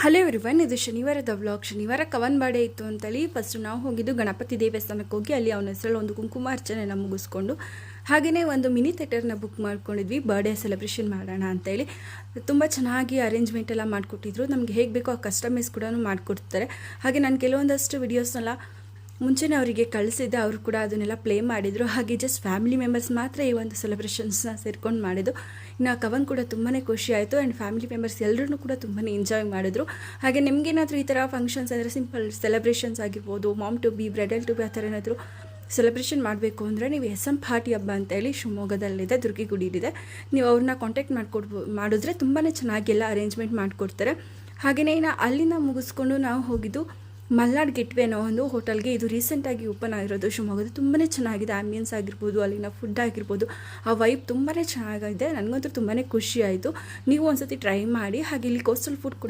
Hello everyone, ಇದು ಶನಿವಾರದ vlog. ಶನಿವಾರ ಕವನ್ ಬಾಡೆ ಇತ್ತು ಅಂತೇಳಿ ಫಸ್ಟ್ ನಾವು ಹೋಗಿದ್ದು ಗಣಪತಿ ದೇವಸ್ಥಾನಕ್ಕೆ ಹೋಗಿ ಅಲ್ಲಿ ಅವನ ಹೆಸರಲ್ಲಿ ಒಂದು ಕುಂಕುಮಾರ್ಚನೆನ ಮುಗಿಸ್ಕೊಂಡು ಹಾಗೆಯೇ ಒಂದು ಮಿನಿ ಥಿಯೇಟರ್ನ ಬುಕ್ ಮಾಡ್ಕೊಂಡಿದ್ವಿ. ಬರ್ಡೇ ಸೆಲೆಬ್ರೇಷನ್ ಮಾಡೋಣ ಅಂತೇಳಿ ತುಂಬ ಚೆನ್ನಾಗಿ ಅರೇಂಜ್ಮೆಂಟ್ ಎಲ್ಲ ಮಾಡಿಕೊಟ್ಟಿದ್ರು. ನಮಗೆ ಹೇಗೆ ಬೇಕೋ ಆ ಕಸ್ಟಮೈಸ್ ಕೂಡ ಮಾಡಿಕೊಡ್ತಾರೆ. ಹಾಗೆ ನಾನು ಕೆಲವೊಂದಷ್ಟು ವಿಡಿಯೋಸ್ನೆಲ್ಲ ಮುಂಚೆನೇ ಅವರಿಗೆ ಕಳಿಸಿದ್ದೆ, ಅವರು ಕೂಡ ಅದನ್ನೆಲ್ಲ ಪ್ಲೇ ಮಾಡಿದರು. ಹಾಗೆ ಜಸ್ಟ್ ಫ್ಯಾಮಿಲಿ ಮೆಂಬರ್ಸ್ ಮಾತ್ರ ಈ ಒಂದು ಸೆಲೆಬ್ರೇಷನ್ಸ್ನ ಸೇರ್ಕೊಂಡು ಮಾಡಿದ್ದು. ಇನ್ನು ಕವನ್ ಕೂಡ ತುಂಬಾ ಖುಷಿ ಆಯಿತು. ಆ್ಯಂಡ್ ಫ್ಯಾಮಿಲಿ ಮೆಂಬರ್ಸ್ ಎಲ್ಲರೂ ಕೂಡ ತುಂಬಾ ಎಂಜಾಯ್ ಮಾಡಿದ್ರು. ಹಾಗೆ ನಿಮಗೇನಾದರೂ ಈ ಥರ ಫಂಕ್ಷನ್ಸ್ ಅಂದರೆ ಸಿಂಪಲ್ ಸೆಲೆಬ್ರೇಷನ್ಸ್ ಆಗಿರ್ಬೋದು, mom to be, bridal to be ಆ ಥರ ಏನಾದರೂ ಸೆಲೆಬ್ರೇಷನ್ ಮಾಡಬೇಕು ಅಂದರೆ ನೀವು SM ಪಾರ್ಟಿ ಹಬ್ಬ ಅಂತೇಳಿ ಶಿವಮೊಗ್ಗದಲ್ಲಿದೆ, ದುರ್ಗಿಗುಡಿಲಿದೆ. ನೀವು ಅವ್ರನ್ನ ಕಾಂಟ್ಯಾಕ್ಟ್ ಮಾಡಿದ್ರೆ ತುಂಬಾ ಚೆನ್ನಾಗೆಲ್ಲ ಅರೇಂಜ್ಮೆಂಟ್ ಮಾಡಿಕೊಡ್ತಾರೆ. ಹಾಗೆಯೇ ಇನ್ನು ಅಲ್ಲಿಂದ ಮುಗಿಸ್ಕೊಂಡು ನಾವು ಹೋಗಿದ್ದು ಮಲ್ನಾಡ್ ಗೆಟ್ವೇ ಅನ್ನೋ ಒಂದು ಹೋಟೆಲ್ಗೆ. ಇದು ರೀಸೆಂಟಾಗಿ ಓಪನ್ ಆಗಿರೋದು ಶಿವಮೊಗ್ಗದ. ತುಂಬಾ ಚೆನ್ನಾಗಿದೆ. ಆ್ಯಂಬಿಯನ್ಸ್ ಆಗಿರ್ಬೋದು, ಅಲ್ಲಿನ ಫುಡ್ ಆಗಿರ್ಬೋದು, ಆ ವೈಬ್ ತುಂಬಾ ಚೆನ್ನಾಗಿದೆ. ನನಗಂತೂ ತುಂಬಾ ಖುಷಿ ಆಯಿತು. ನೀವು ಒಂದ್ಸತಿ ಟ್ರೈ ಮಾಡಿ. ಹಾಗೆ ಇಲ್ಲಿ ಕೋಸ್ಟಲ್ ಫುಡ್ ಕೂಡ